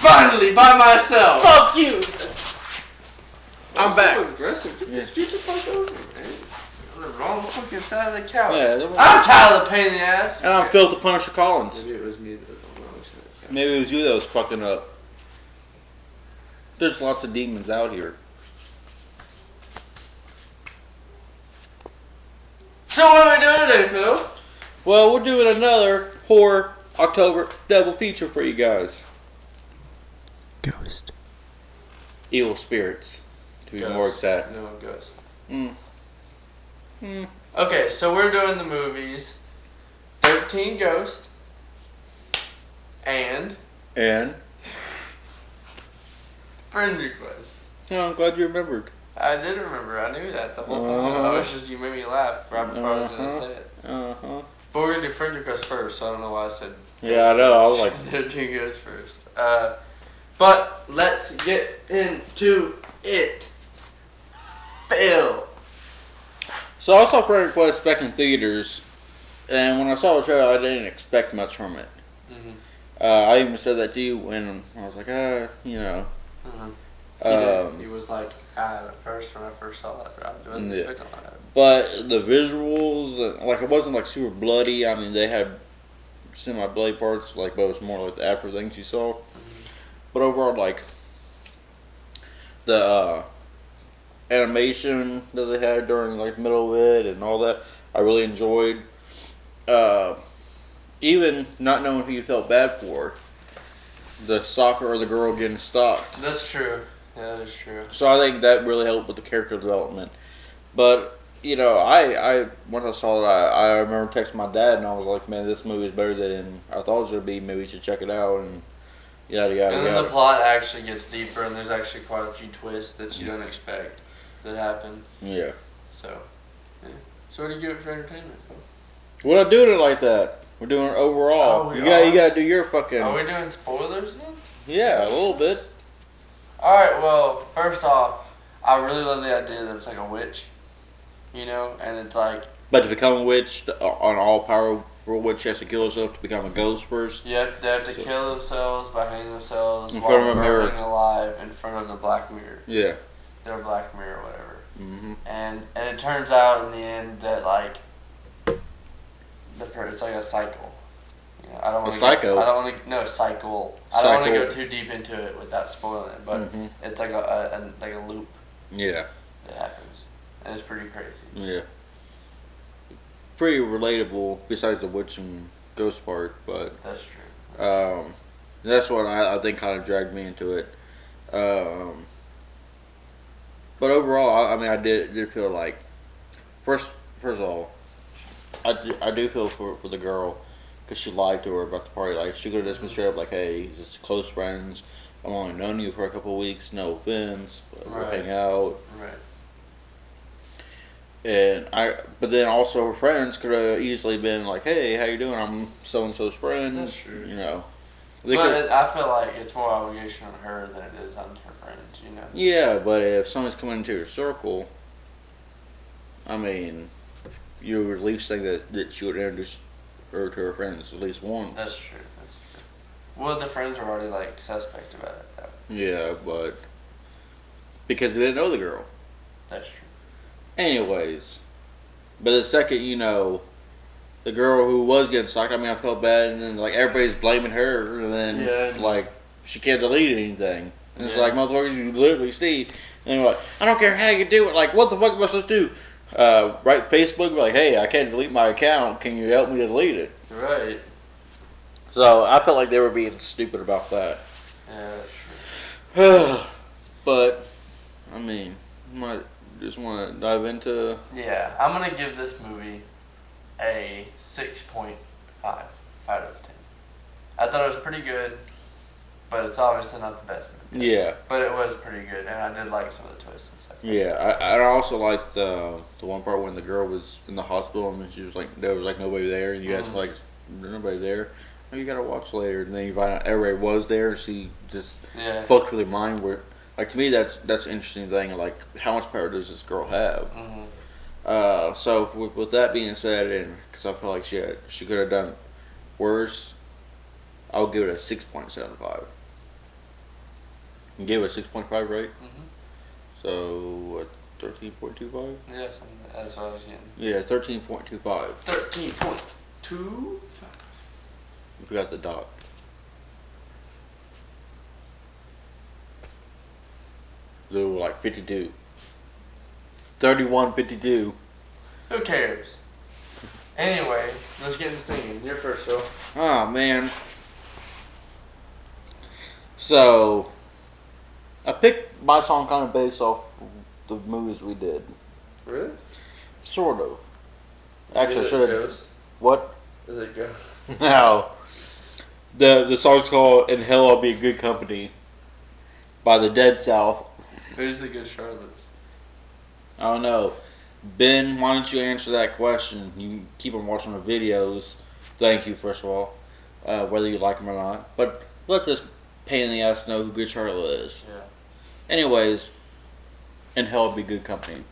Finally, by myself. Fuck you. I'm back. So aggressive. Just get the fuck over, man. On the wrong fucking side of the couch. Yeah, I'm Tyler, pain in the ass. and I'm Phil the Punisher Collins. Maybe it was me that was on the wrong side of the couch. Maybe it was you that was fucking up. There's lots of demons out here. So what are we doing today, Phil? Well, we're doing another horror October double feature for you guys. Ghost. Evil spirits, to be Ghost. more exact. No, Ghost. Mm. Okay, so we're doing the movies 13 Ghosts and And Friend Request. oh, I'm glad you remembered. I did remember. I knew that the whole time. I was just, you made me laugh right before I was going to say it. Uh-huh. But we're going to do Friend Request first, so I don't know why I said Yeah, I know. I was like, 13 Ghosts first. But let's get into it. Phil. so I saw Friend Request back in theaters, and when I saw the trailer, I didn't expect much from it. Mm-hmm. I even said that to you when I was like, you know. He was like, at first, when I first saw it, I wasn't expecting a lot of it. But the visuals, like, it wasn't like super bloody. I mean, they had semi-bloody parts, like, but it was more like the after things you saw. But overall, like, the animation that they had during, like, the middle of it and all that, I really enjoyed. Even not knowing who you felt bad for, the stalker or the girl getting stalked. That's true. Yeah, that is true. So I think that really helped with the character development. But, you know, I once I saw it, I remember texting my dad and I was like, man, this movie is better than I thought it was going to be. Maybe we should check it out and yada yada And then yada. the plot actually gets deeper, and there's actually quite a few twists that you don't expect that happen. Yeah. So, yeah. So what do you give it for entertainment, Phil? We're not doing it like that. We're doing it overall. Oh, we you are? gotta do your fucking. Are we doing spoilers then? Yeah, a little bit. Alright, well, first off, I really love the idea that it's like a witch, you know, and it's like, But to become a witch, on all powerful witch, has to kill herself to become a ghost first. they have to kill themselves by hanging themselves In while front of a mirror. burning alive in front of the Black Mirror. Yeah. Their Black Mirror or whatever. Mm-hmm. And it turns out in the end that, like, it's like a cycle. You know, I don't want to. cycle? I don't want to. No, cycle. I don't want to go Cycle. too deep into it without spoiling it, but Mhm. it's like a loop Yeah. that happens, and it's pretty crazy. Yeah. Pretty relatable, besides the witch and ghost part, but That's true. that's what I think kind of dragged me into it. But overall, I mean, I did feel like first of all, I do feel for the girl because she lied to her about the party. Like, she could have just been straight up like, "Hey, just close friends. I've only known you for a couple of weeks. No offense, but we'll Right. hang out." Right. But then also her friends could have easily been like, "Hey, how you doing? I'm so and so's friend." That's true. You know. I feel like it's more obligation on her than it is on her friends. You know. Yeah, but if someone's coming into your circle, I mean, you would at least think that she would introduce her to her friends at least once. That's true. That's true. Well, the friends were already like suspect about it, though. Yeah, but because they didn't know the girl. That's true. Anyways, but the second you know the girl who was getting stalked, I mean, I felt bad, and then like everybody's blaming her, and then Yeah. like she can't delete anything, and it's Yeah. like, motherfuckers, you literally see, and you're like, I don't care how you do it, like, what the fuck am I supposed to do? Write Facebook, be like, hey, I can't delete my account, can you help me to delete it? Right. So I felt like they were being stupid about that. Yeah, that's true. But I mean, you might just want to dive into. Yeah, I'm gonna give this movie a 6.5 out of 10. I thought it was pretty good, but it's obviously not the best movie. Yeah. But it was pretty good, and I did like some of the twists and stuff. Yeah, I also liked the one part when the girl was in the hospital and she was like, there was like nobody there, and you guys were like, there's nobody there. Oh, you gotta watch later, and then you find out everybody was there, and she just Yeah. fucked with her mind. Where, like, to me, that's an interesting thing. Like, how much power does this girl have? Mm-hmm. So with that being said, and because I feel like she could have done worse, I'll give it a 6.75. You gave it a 6.5 rate. Mm-hmm. So what? 13.25. Yeah, that's what I was getting. Yeah, 13.25. 13.25. We forgot the dot. They were like 52. 31.52. Who cares? Anyway, let's get into singing. You're first, Phil. Oh man. So I picked my song kind of based off the movies we did. Really? Sort of. Actually, I Is it should have. Ghost? What? Is it Ghost? No. The song's called "In Hell I'll Be Good Company" by the Dead South. Who's the good Charlottes? I don't know. Ben, why don't you answer that question? You keep on watching the videos. Thank you, first of all, whether you like them or not. But let this pain in the ass know who Good Charlotte is. Yeah. Anyways, "In Hell I'll Be Good Company."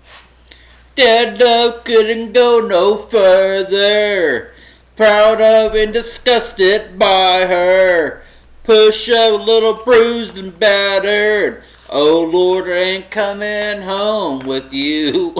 Dead love couldn't go no further. Proud of and disgusted by her. Push a little bruised and battered. Oh Lord, I ain't coming home with you.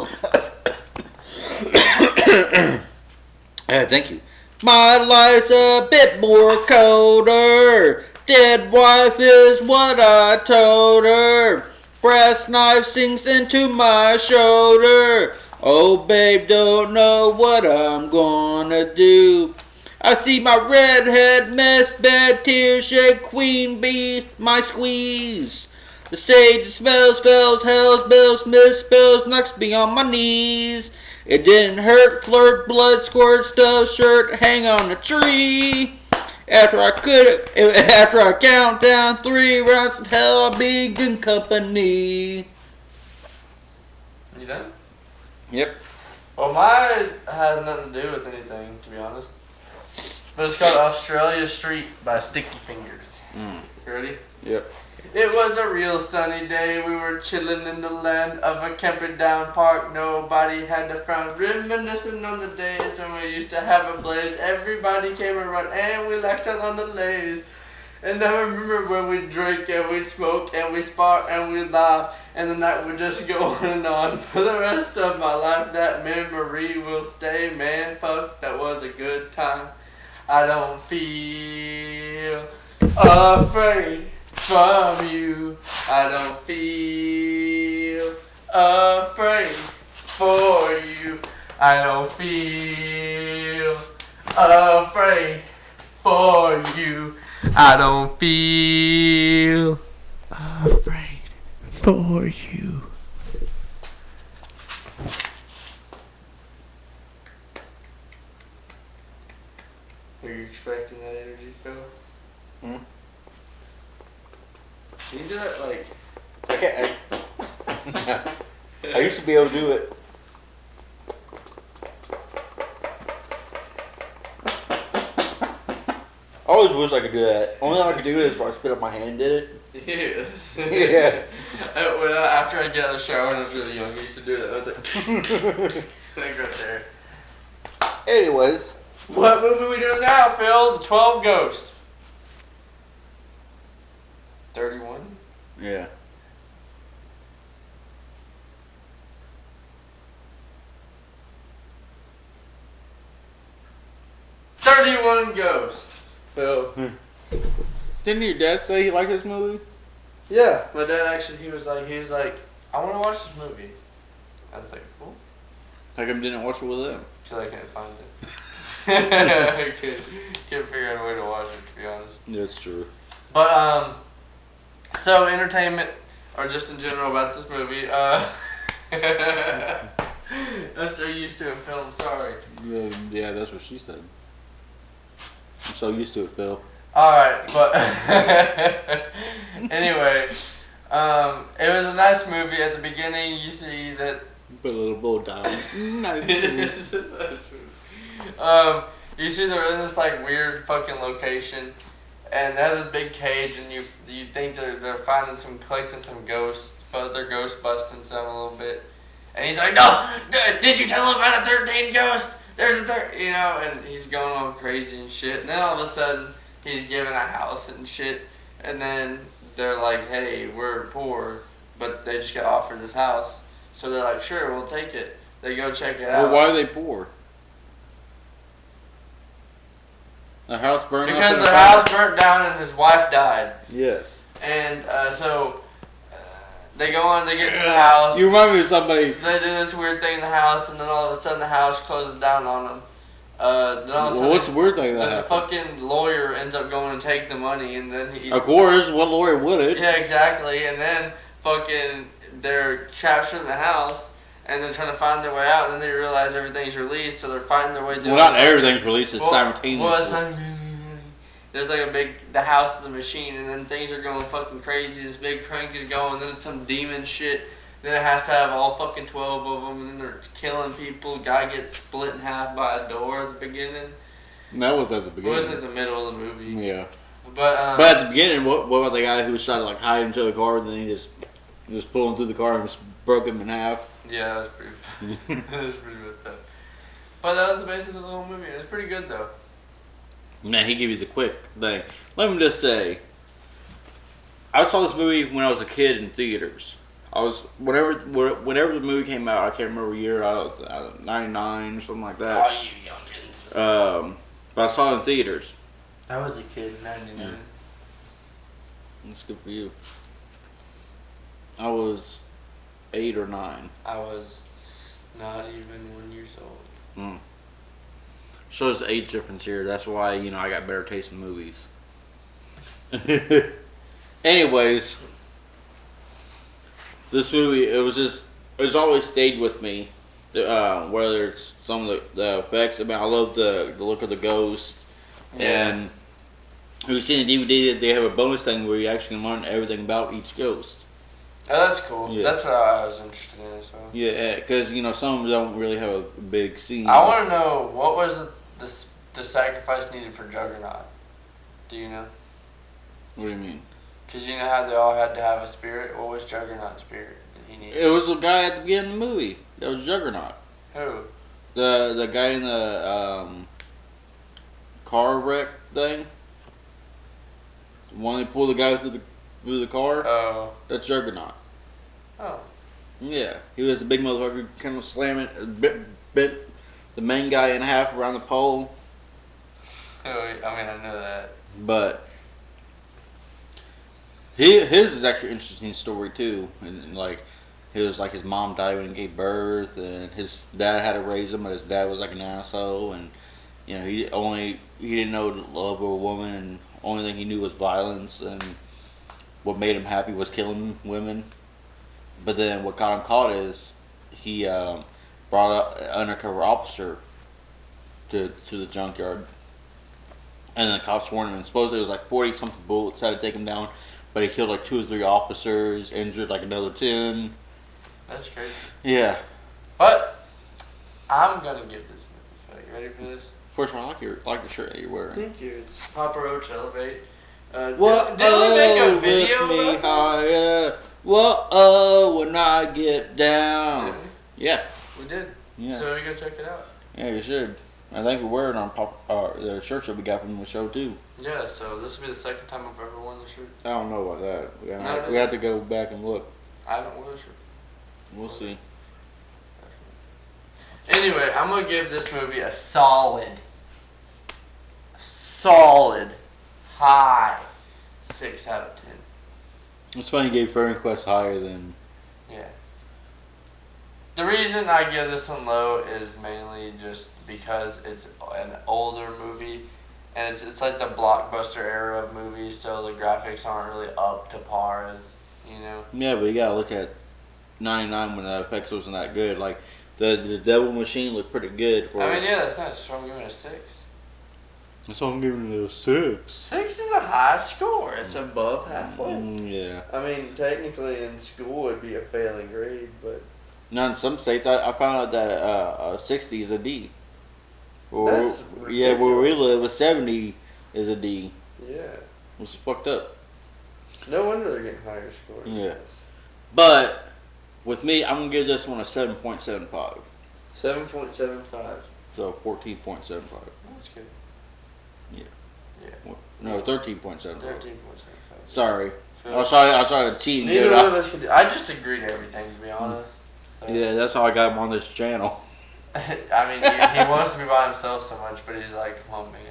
Thank you. My life's a bit more colder. Dead wife is what I told her. Brass knife sinks into my shoulder. Oh babe, don't know what I'm gonna do. I see my redhead mess bed, tears shed, queen bee, my squeeze. The stage smells, fells, hells, bells, misspells, knocks me on my knees. It didn't hurt, flirt, blood squirt, stuff, shirt, hang on a tree. After I count down 3 rounds in hell, I'll be good company. You done? Yep. Well, mine has nothing to do with anything, to be honest. But it's called Australia Street by Sticky Fingers. You ready? Yep. It was a real sunny day. We were chilling in the land of a camper down park. Nobody had a frown. Reminiscing on the days when we used to have a blaze. Everybody came around and we laughed out on the lays. And I remember when we drank and we smoked and we sparked and we laughed. And the night would just go on and on. For the rest of my life, that memory will stay. Man, fuck, that was a good time. I don't feel afraid from you. I don't feel afraid for you. I don't feel afraid for you. I don't feel afraid for you. Are you expecting that energy, Phil? Hmm? Can you do that like... I can't. I used to be able to do it. I always wish I could do that. Only thing I could do is when I spit up my hand and did it. Yeah. Yeah. After I get out of the shower when I was really young, I used to do that. I was like, like right there. Anyways. What movie are we doing now, Phil? The 12 Ghosts. 31? Yeah. Ghosts. Phil. Didn't your dad say he liked this movie? Yeah. My dad actually, he was like, I want to watch this movie. I was like, cool. How come didn't watch it with him? Because I can't find it. I can't figure out a way to watch it, to be honest. That's true. But, so entertainment, or just in general about this movie, I'm so used to it, Phil, I'm sorry. Yeah, that's what she said. I'm so used to it, Phil. Alright, but anyway, it was a nice movie. At the beginning, you see that Put a little bow down. Nice. you see they're in this like weird fucking location, and they have this big cage, and you think they're finding collecting some ghosts, but they're ghost busting some a little bit. And he's like, no, did you tell him about a 13 ghost? There's a and he's going all crazy and shit. And then all of a sudden, he's given a house and shit. And then they're like, hey, we're poor, but they just got offered this house. So they're like, sure, we'll take it. They go check it out. Well, why are they poor? The house burned Because up. their house burnt down and his wife died. Yes. And so they go on, they get to the house. You remind me of somebody. They do this weird thing in the house, and then all of a sudden the house closes down on them. Then all of a sudden, What's the weird thing that the happened? fucking lawyer ends up going to take the money, and then he. Of course, what lawyer would it? Yeah, exactly. And then fucking they're captured in the house, and they're trying to find their way out, and then they realize everything's released, so they're finding their way through. Well, not everything's released simultaneously. Well, there's like the house is a machine, and then things are going fucking crazy. This big crank is going, then it's some demon shit. Then it has to have all fucking 12 of them, and then they're killing people. Guy gets split in half by a door at the beginning. That was at the It beginning. was at the middle of the movie. Yeah. But at the beginning, what about the guy who was trying to like hide into the car, and then he just pulled him through the car and just broke him in half? Yeah, that was pretty funny. That was pretty messed up. But that was the basis of the whole movie. It was pretty good, though. Man, he gave you the quick thing. Let me just say, I saw this movie when I was a kid in theaters. I was whenever the movie came out. I can't remember what year. I was 99 or something like that. Oh, you youngins. But I saw it in theaters. I was a kid in 99. That's good for you. I was 8 or 9. I was not even 1 year old. Shows the age difference here. That's why I got better taste in movies. Anyways, this movie it's always stayed with me. Whether it's some of the effects. I mean, I love the look of the ghost. Yeah. And we've seen the DVD, they have a bonus thing where you actually can learn everything about each ghost. Oh, that's cool. Yeah. That's what I was interested in as well. Yeah, because some of them don't really have a big scene. I want to know what was the sacrifice needed for Juggernaut. Do you know? What do you mean? Because you know how they all had to have a spirit. What was Juggernaut's spirit that he needed? It was the guy at the beginning of the movie. That was Juggernaut. Who? The guy in the car wreck thing. The one that pulled the guy through the car. Oh. That's Juggernaut. Oh. Yeah, he was a big motherfucker, kind of slamming, bit the main guy in half around the pole. I mean, I know that. But his is actually an interesting story too, and like his mom died when he gave birth, and his dad had to raise him, but his dad was like an asshole, and he didn't know the love of a woman, and only thing he knew was violence, and what made him happy was killing women. But then what got him caught is he brought up an undercover officer to the junkyard, and the cops warned him. And supposedly it was like 40-something bullets had to take him down, but he killed like 2 or 3 officers, injured like another 10. That's crazy. Yeah. But I'm gonna give this movie. You ready for this? First of all, I like the shirt that you're wearing. Thank you. It's Papa Roach Elevate. What? Didn't we make a video with me about higher. Whoa, when I get down. this? Didn't Yeah. we? We did. Yeah. So we go check it out. Yeah, you should. I think we're wearing the shirts that we got from the show too. Yeah. So this will be the second time I've ever worn the shirt. I don't know about that. No. We have to go back and look. I haven't worn the shirt. We'll see. Anyway, I'm gonna give this movie a solid high 6 out of 10. It's funny you gave Fairy Quest higher than. Yeah. The reason I give this one low is mainly just because it's an older movie, and it's like the blockbuster era of movies, so the graphics aren't really up to par as, Yeah, but you gotta look at 99 when the effects wasn't that good. Like the Devil Machine looked pretty good. I mean, yeah, that's nice. So I'm giving it a 6. That's all I'm giving it a 6. 6 is a high score. It's above halfway. Yeah. I mean, technically in school it'd be a failing grade, but Now in some states, I found out that a 60 is a D. That's Yeah, where we ridiculous. live, a 70 is a D. yeah. It's fucked up. No wonder they're getting higher scores. Yeah. But with me, I'm gonna give this one a 7.75. 7.75. So 14.75. That's good. Yeah. Yeah. No, 13.75. 13.75. Sorry. feel. I was trying to cheat and Neither get one it of us could. I just agree to everything, to be honest. So. Yeah, that's how I got him on this channel. I mean, he wants to be by himself so much, but he's like, "Come on, man,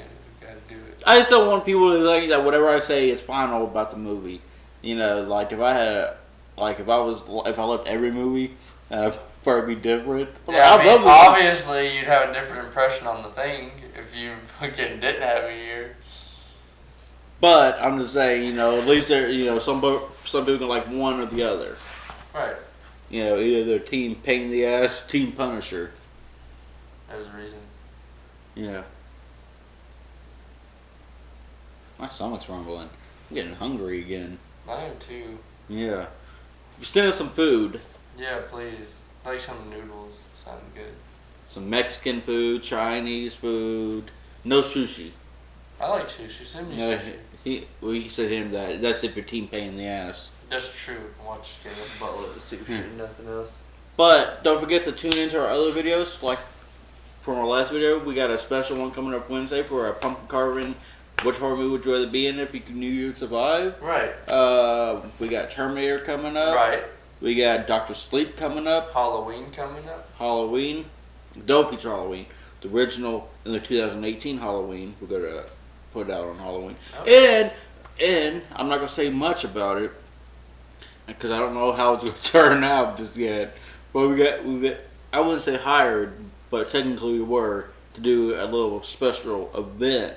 we gotta do it." I just don't want people to think that whatever I say is final about the movie. You know, like if I loved every movie, I'd probably be different. But Yeah, like, I mean, love obviously you'd have a different impression on the thing if you fucking didn't have it here. But I'm just saying, you know, at least there, you know, some people can like one or the other. Right. You know, either they're Team Pain in the Ass, Team Punisher. There's a reason. Yeah. My stomach's rumbling. I'm getting hungry again. I am too. Yeah. You send us some food. Yeah, please. Like some noodles. Sound good. Some Mexican food, Chinese food. No sushi. I like sushi. Send me No, sushi. he said him that's if you're Team Pain in the Ass. That's true. Watch Caleb Butler with sushi and nothing else. But don't forget to tune into our other videos. Like from our last video, we got a special one coming up Wednesday for our pumpkin carving. Which horror movie would you rather be in if you knew you'd survive? Right. We got Terminator coming up. Right. We got Dr. Sleep coming up. Halloween coming up. Halloween. Don't feature Halloween. The original in the 2018 Halloween. We're going to put it out on Halloween. Okay. And I'm not going to say much about it because I don't know how it's going to turn out just yet. But we got, I wouldn't say hired, but technically we were to do a little special event.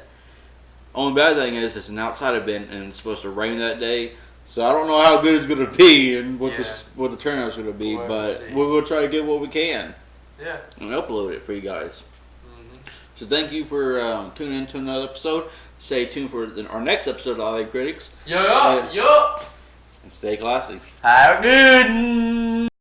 Only bad thing is it's an outside event and it's supposed to rain that day. So I don't know how good it's going to be and what the turnout's going to be, but we'll try to get what we can. Yeah. And upload it for you guys. Mm-hmm. So thank you for tuning in to another episode. Stay tuned for our next episode of LA Critics. Yup. And stay classy. Have a good